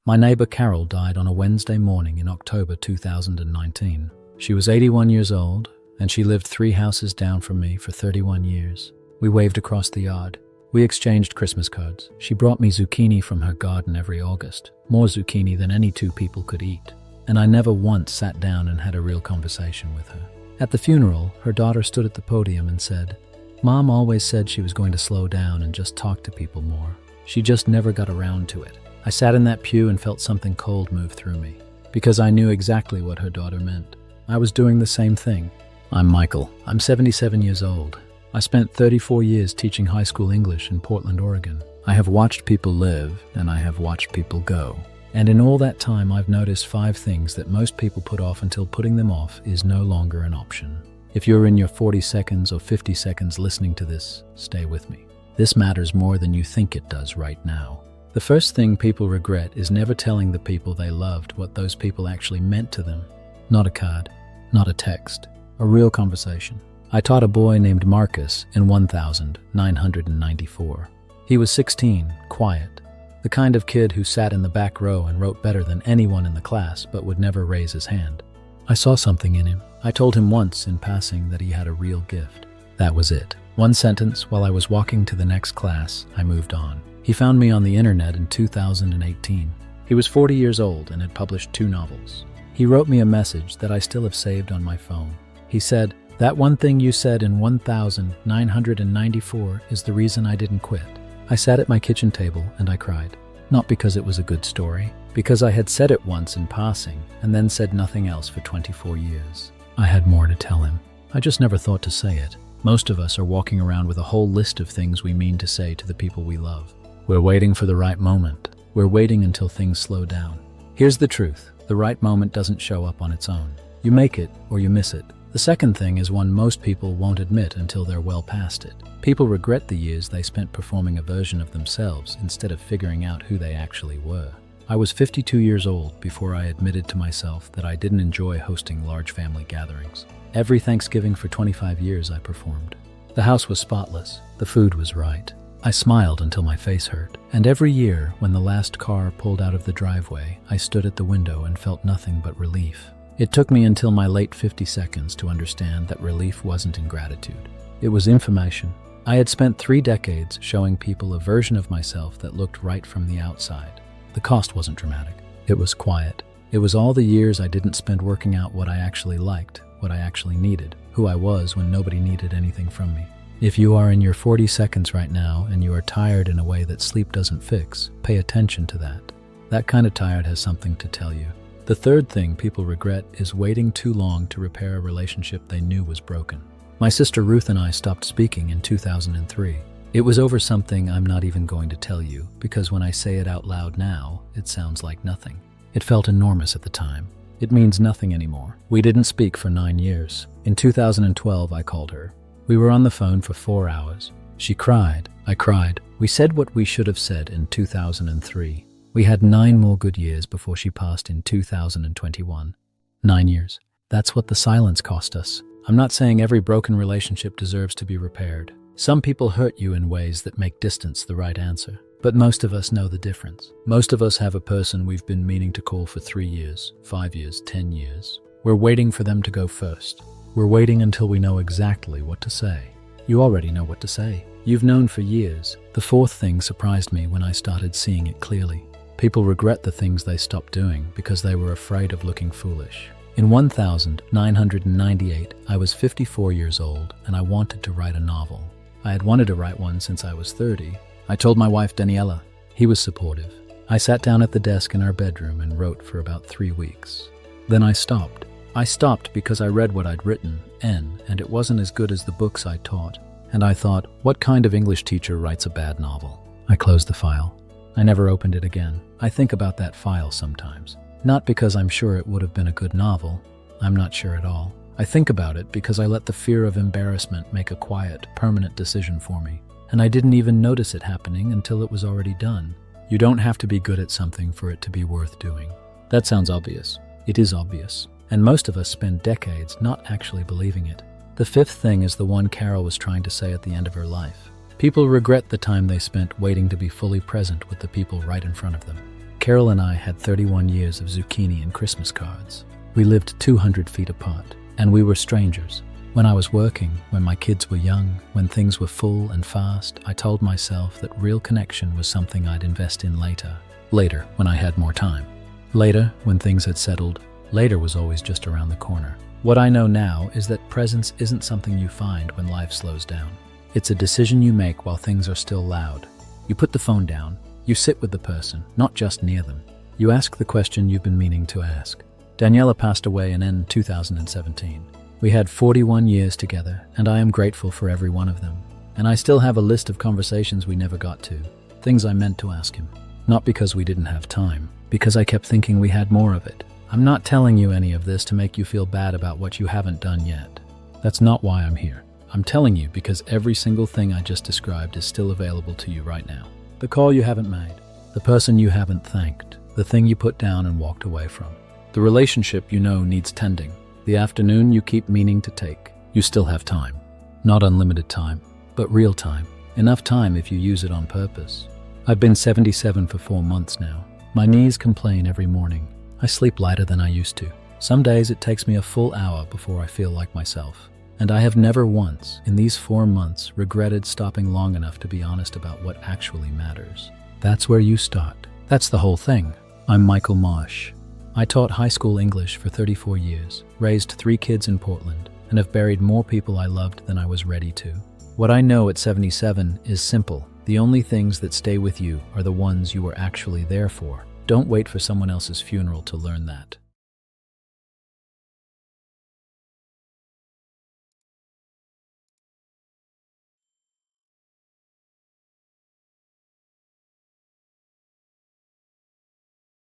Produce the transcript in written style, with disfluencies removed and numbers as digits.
My neighbor Carol died on a Wednesday morning in October 2019. She was 81 years old, and she lived 3 houses down from me for 31 years. We waved across the yard. We exchanged Christmas cards. She brought me zucchini from her garden every August, more zucchini than any 2 people could eat. And I never once sat down and had a real conversation with her. At the funeral, her daughter stood at the podium and said, "Mom always said she was going to slow down and just talk to people more. She just never got around to it." I sat in that pew and felt something cold move through me, because I knew exactly what her daughter meant. I was doing the same thing. I'm Michael. I'm 77 years old. I spent 34 years teaching high school English in Portland, Oregon. I have watched people live, and I have watched people go. And in all that time, I've noticed 5 things that most people put off until putting them off is no longer an option. If you're in your 40 seconds or 50 seconds listening to this, stay with me. This matters more than you think it does right now. The first thing people regret is never telling the people they loved what those people actually meant to them. Not a card, not a text, a real conversation. I taught a boy named Marcus in 1994. He was 16, quiet, the kind of kid who sat in the back row and wrote better than anyone in the class but would never raise his hand. I saw something in him. I told him once in passing that he had a real gift. That was it. One sentence while I was walking to the next class, I moved on. He found me on the internet in 2018. He was 40 years old and had published 2 novels. He wrote me a message that I still have saved on my phone. He said, "That one thing you said in 1994 is the reason I didn't quit." I sat at my kitchen table and I cried. Not because it was a good story, because I had said it once in passing and then said nothing else for 24 years. I had more to tell him. I just never thought to say it. Most of us are walking around with a whole list of things we mean to say to the people we love. We're waiting for the right moment. We're waiting until things slow down. Here's the truth. The right moment doesn't show up on its own. You make it or you miss it. The second thing is one most people won't admit until they're well past it. People regret the years they spent performing a version of themselves instead of figuring out who they actually were. I was 52 years old before I admitted to myself that I didn't enjoy hosting large family gatherings. Every Thanksgiving for 25 years I performed. The house was spotless. The food was right. I smiled until my face hurt. And every year, when the last car pulled out of the driveway, I stood at the window and felt nothing but relief. It took me until my late 50 seconds to understand that relief wasn't ingratitude. It was information. I had spent 3 decades showing people a version of myself that looked right from the outside. The cost wasn't dramatic. It was quiet. It was all the years I didn't spend working out what I actually liked, what I actually needed, who I was when nobody needed anything from me. If you are in your 40 seconds right now and you are tired in a way that sleep doesn't fix, pay attention to that. That kind of tired has something to tell you. The third thing people regret is waiting too long to repair a relationship they knew was broken. My sister Ruth and I stopped speaking in 2003. It was over something I'm not even going to tell you, because when I say it out loud now, it sounds like nothing. It felt enormous at the time. It means nothing anymore. We didn't speak for 9 years. In 2012, I called her. We were on the phone for 4 hours. She cried. I cried. We said what we should have said in 2003. We had 9 more good years before she passed in 2021. 9 years. That's what the silence cost us. I'm not saying every broken relationship deserves to be repaired. Some people hurt you in ways that make distance the right answer. But most of us know the difference. Most of us have a person we've been meaning to call for 3 years, 5 years, 10 years. We're waiting for them to go first. We're waiting until we know exactly what to say. You already know what to say. You've known for years. The fourth thing surprised me when I started seeing it clearly. People regret the things they stopped doing because they were afraid of looking foolish. In 1998, I was 54 years old and I wanted to write a novel. I had wanted to write one since I was 30. I told my wife Daniela. He was supportive. I sat down at the desk in our bedroom and wrote for about 3 weeks. Then I stopped. I stopped because I read what I'd written, and it wasn't as good as the books I taught. And I thought, what kind of English teacher writes a bad novel? I closed the file. I never opened it again. I think about that file sometimes. Not because I'm sure it would have been a good novel. I'm not sure at all. I think about it because I let the fear of embarrassment make a quiet, permanent decision for me. And I didn't even notice it happening until it was already done. You don't have to be good at something for it to be worth doing. That sounds obvious. It is obvious. And most of us spend decades not actually believing it. The fifth thing is the one Carol was trying to say at the end of her life. People regret the time they spent waiting to be fully present with the people right in front of them. Carol and I had 31 years of zucchini and Christmas cards. We lived 200 feet apart, and we were strangers. When I was working, when my kids were young, when things were full and fast, I told myself that real connection was something I'd invest in later. Later, when I had more time. Later, when things had settled. Later was always just around the corner. What I know now is that presence isn't something you find when life slows down. It's a decision you make while things are still loud. You put the phone down. You sit with the person, not just near them. You ask the question you've been meaning to ask. Daniela passed away in 2017. We had 41 years together, and I am grateful for every one of them. And I still have a list of conversations we never got to, things I meant to ask him. Not because we didn't have time, because I kept thinking we had more of it. I'm not telling you any of this to make you feel bad about what you haven't done yet. That's not why I'm here. I'm telling you because every single thing I just described is still available to you right now. The call you haven't made, the person you haven't thanked, the thing you put down and walked away from, the relationship you know needs tending, the afternoon you keep meaning to take. You still have time. Not unlimited time, but real time. Enough time if you use it on purpose. I've been 77 for 4 months now. My knees complain every morning. I sleep lighter than I used to. Some days it takes me a full hour before I feel like myself. And I have never once, in these 4 months, regretted stopping long enough to be honest about what actually matters. That's where you start. That's the whole thing. I'm Michael Marsh. I taught high school English for 34 years, raised 3 kids in Portland, and have buried more people I loved than I was ready to. What I know at 77 is simple. The only things that stay with you are the ones you were actually there for. Don't wait for someone else's funeral to learn that.